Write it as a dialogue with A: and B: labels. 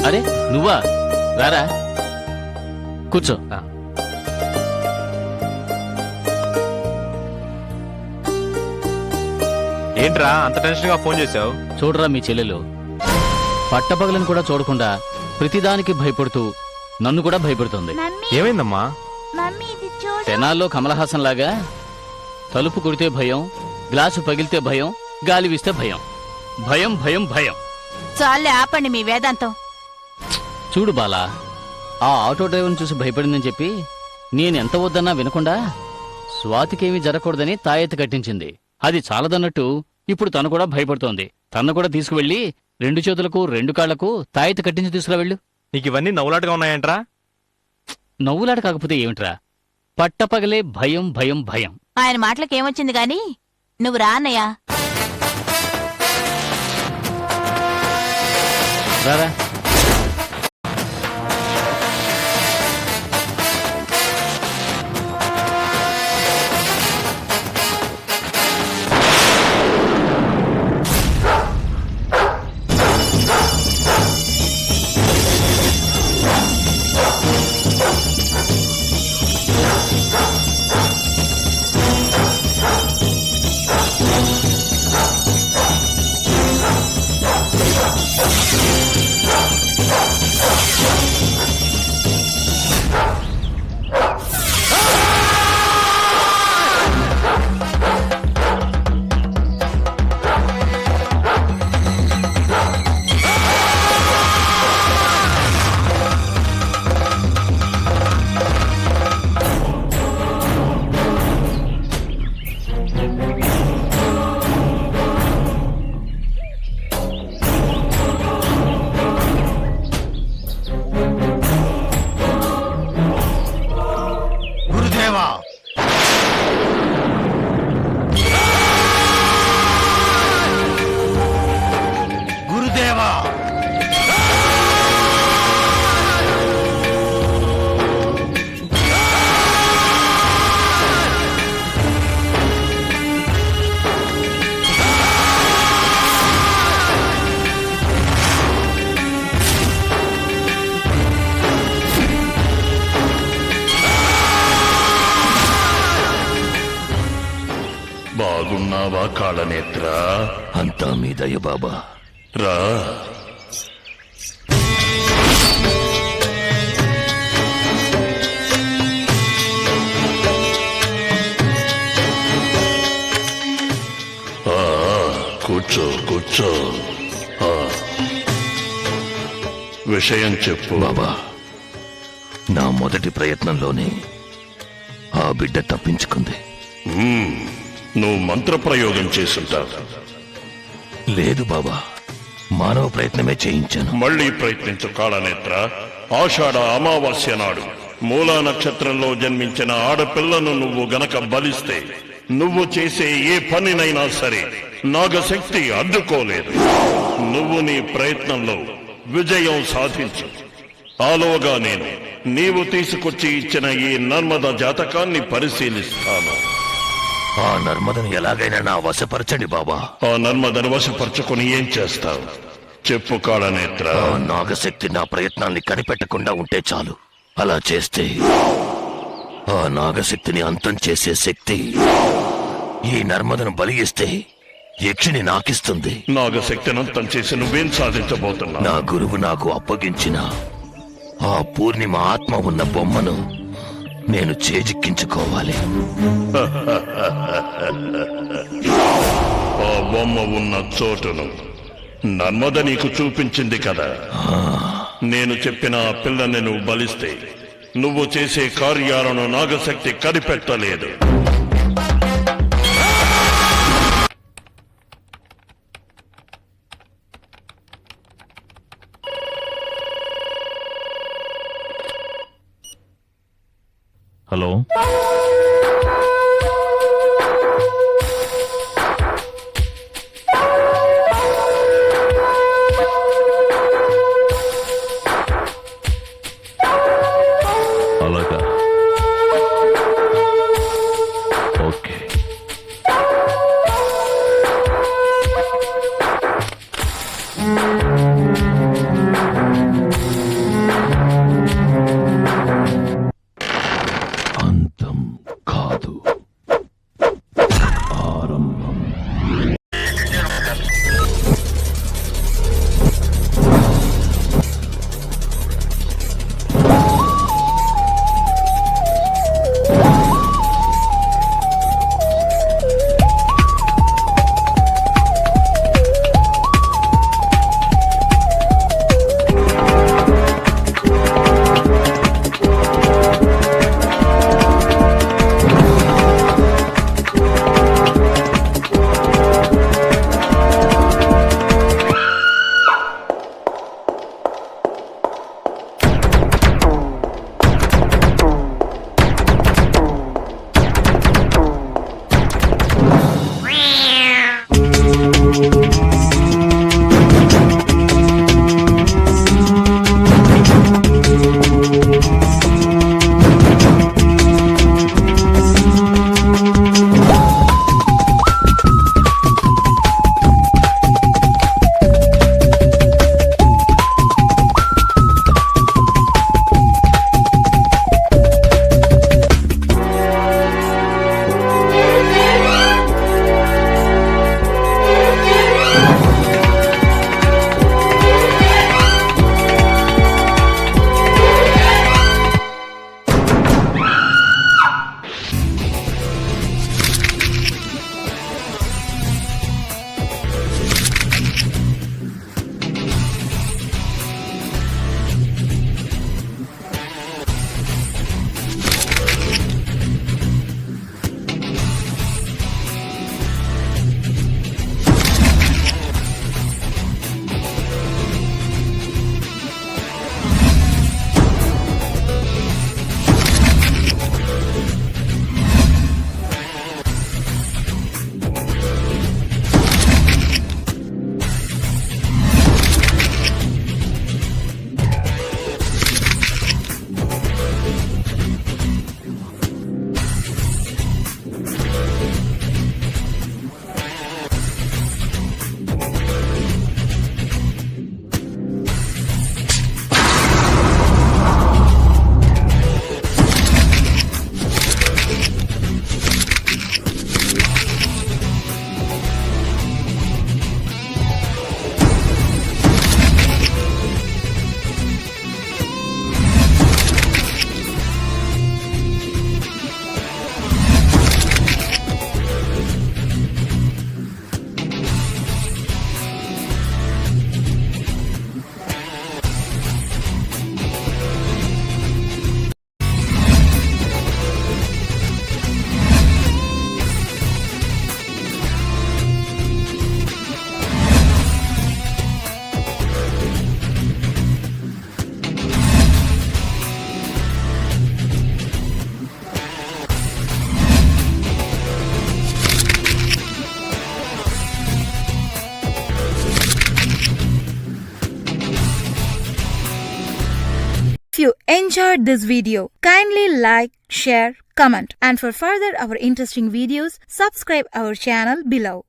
A: అరే నువ్వా? రారా కూర్చో.
B: ఏంట్రా అంత టెన్షన్ గా ఫోన్ చేశావు?
A: చూడరా మీ చెల్లెలు పట్టపగలను కూడా చూడకుండా ప్రతిదానికి భయపడుతూ నన్ను కూడా భయపడుతుంది.
B: ఏమైందమ్మా?
A: తెనాల్లో కమలహాసన్ లాగా తలుపు కొడితే భయం, గ్లాసు పగిలితే భయం, గాలి వీస్తే భయం, భయం భయం భయం.
C: చాలే ఆపండి మీ వేదాంతం.
A: చూడు బాలా, ఆ ఆటో డ్రైవర్ని చూసి భయపడిందని చెప్పి నేనెంత వద్దన్నా వినకుండా స్వాతికేమీ జరగకూడదని తాయెత్తి కట్టించింది. అది చాలదన్నట్టు ఇప్పుడు తను కూడా భయపడుతోంది. తను కూడా తీసుకువెళ్ళి 2 చేతులకు 2 కాళ్లకు తాయెత్తి కట్టించి తీసుకురా వెళ్ళు.
B: నీకు ఇవన్నీ నవ్వులాటగా ఉన్నాయంట్రా?
A: నవ్వులాట కాకపోతే ఏమిట్రా, పట్టపగలే భయం భయం భయం.
C: ఆయన మాటలకేమొచ్చింది గాని నువ్వు రా అన్నయ్యా.
A: రారా.
D: బాగున్నావా కాళనేత్ర?
E: అంతా మీ దయ బాబా.
D: రా. కూర్చో కూర్చో. విషయం చెప్పు
E: బాబా. నా మొదటి ప్రయత్నంలోనే ఆ బిడ్డ తప్పించుకుంది.
D: నువ్వు మంత్రప్రయోగం చేసుంటావు.
E: లేదు బాబా, మానవ ప్రయత్నమే చేయించాను.
D: మళ్ళీ ప్రయత్నించు కాళనేత్ర. ఆషాఢ అమావాస్య నాడు మూలా నక్షత్రంలో జన్మించిన ఆడపిల్లను నువ్వు గనక బలిస్తే నువ్వు చేసే ఏ పనినైనా సరే నాగశక్తి అడ్డుకోలేదు. నువ్వు నీ ప్రయత్నంలో విజయం సాధించు. ఆలోగా నేను నీవు తీసుకొచ్చి ఇచ్చిన ఈ నర్మద జాతకాన్ని పరిశీలిస్తాను.
E: ఆ నర్మదను ఎలాగైనా నా వశపరచండి బాబా.
D: ఆ నర్మదను వశపరచుకుని ఏం చేస్తావు చెప్పు కాళనేత్ర.
E: ఆ నాగశక్తి నా ప్రయత్నాన్ని కనిపెట్టకుండా ఉంటే చాలు. అలా చేస్తే ఆ నాగశక్తిని అంతం చేసే శక్తి ఈ నర్మదను బలి ఇస్తే యక్షిని నాకిస్తుంది.
D: నాగశక్తిని అంతం చేసి నువ్వేం సాధించబోతున్నావు?
E: నా గురువు నాకు అప్పగించిన ఆ పూర్ణిమ ఆత్మ ఉన్న బొమ్మను నేను చేజిక్కించుకోవాలి.
D: ఆ బొమ్మ ఉన్న చోటును నర్మద నీకు చూపించింది కదా. నేను చెప్పిన ఆ పిల్లని నువ్వు బలిస్తే నువ్వు చేసే కార్యాలను నాగశక్తి కనిపెట్టలేదు.
E: హలో, అలాగా, okay.
F: you enjoyed this video, kindly like, share, comment, and for further our interesting videos, subscribe our channel below.